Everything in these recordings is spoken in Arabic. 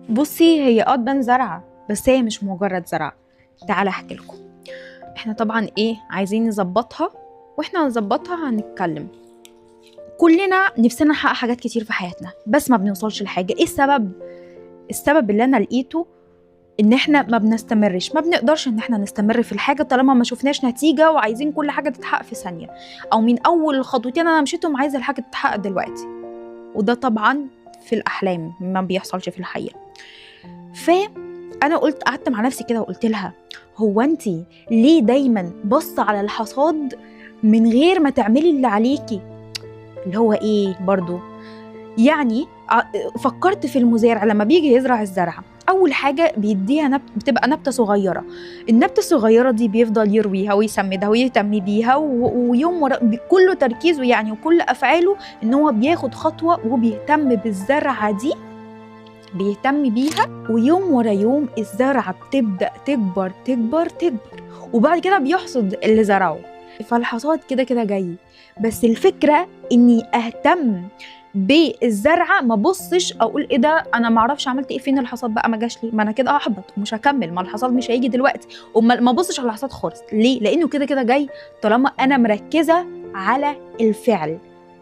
بصي، هي تبان زرعه بس هي مش مجرد زرعه. تعالى احكي لكم. احنا طبعا عايزين نظبطها، واحنا هنظبطها هنتكلم. كلنا نفسنا نحقق حاجات كتير في حياتنا بس ما بنوصلش لحاجه. ايه السبب؟ السبب اللي انا لقيته ان احنا ما بنستمرش، ما بنقدرش ان احنا نستمر في الحاجه طالما ما شفناش نتيجه، وعايزين كل حاجه تتحقق في ثانيه، او من اول خطوتين انا مشيتهم عايزه الحاجه تتحقق دلوقتي. وده طبعا في الاحلام ما بيحصلش في الحقيقه. فانا قعدت مع نفسي كده وقلت لها: هو انتي ليه دايما بص على الحصاد من غير ما تعملي اللي عليكي؟ اللي هو برضو يعني فكرت في المزارع لما بيجي يزرع الزرعه، اول حاجه بيديها بتبقى نبته صغيره. النبته الصغيره دي بيفضل يرويها ويسمدها ويهتم بيها، ويوم ورا بكل تركيزه وكل افعاله ان هو بياخد خطوه وبيهتم بالزرعه دي، بيهتم بيها. ويوم ورا يوم الزرعه بتبدا تكبر تكبر تكبر، وبعد كده بيحصد اللي زرعه. فالحصاد كده كده جاي، بس الفكره اني اهتم بالزرعه، ما بصش اقول ايه ده انا ما اعرفش عملت ايه، فين الحصاد بقى ما جاش لي، ما انا كده احبط ومش هكمل، ما الحصاد مش هيجي دلوقتي. ما بصش على الحصاد خالص. ليه؟ لانه كده كده جاي طالما انا مركزه على الفعل.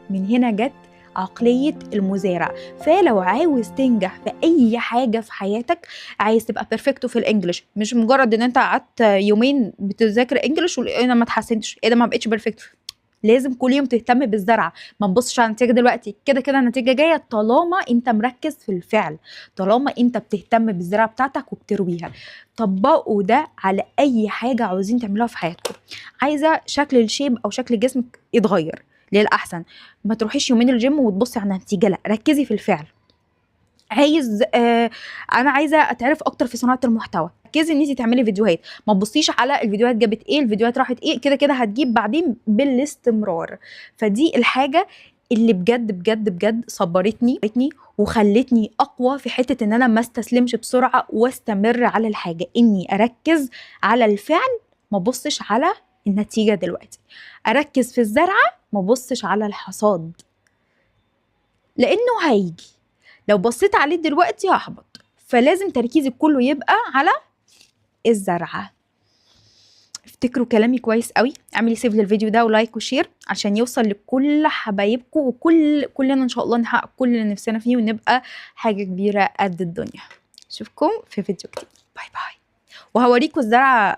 من هنا جت عقلية المزارع. فلو عاوز تنجح في أي حاجة في حياتك، عايز تبقى بيرفكتو في الإنجليش، مش مجرد إن أنت قعدت يومين بتذاكر إنجليش وأنا ما اتحسنتش، إيه ده ما بقتش بيرفكتو. لازم كل يوم تهتم بالزرعه، ما تبصش على النتيجه دلوقتي، كده كده النتيجه جايه طالما انت مركز في الفعل، طالما انت بتهتم بالزرعه بتاعتك وبترويها. طبقوا ده على اي حاجه عاوزين تعملوها في حياتكم. عايزه شكل الشيب او شكل جسمك يتغير للاحسن، ما تروحيش يومين الجيم وتبصي على النتيجه، لا ركزي في الفعل. انا عايزه اتعرف اكتر في صناعه المحتوى، ركزي ان انت تعملي فيديوهات، ما تبصيش على الفيديوهات جابت ايه، الفيديوهات راحت ايه، كده كده هتجيب بعدين بالاستمرار. فدي الحاجه اللي بجد بجد بجد صبرتني وخلتني اقوى في حته ان انا ما استسلمش بسرعه واستمر على الحاجه، اني اركز على الفعل، ما بصش على النتيجه دلوقتي، اركز في الزرعه، ما بصش على الحصاد، لانه هيجي. لو بصيت عليه دلوقتي هحبط، فلازم تركيزك كله يبقى على الزرعه. افتكروا كلامي كويس قوي، اعملي سيف للفيديو ده ولايك وشير عشان يوصل لكل حبايبكم، كلنا ان شاء الله نحقق كل اللي نفسنا فيه ونبقى حاجه كبيره قد الدنيا. اشوفكم في فيديو جديد. باي باي. وهوريكم الزرعه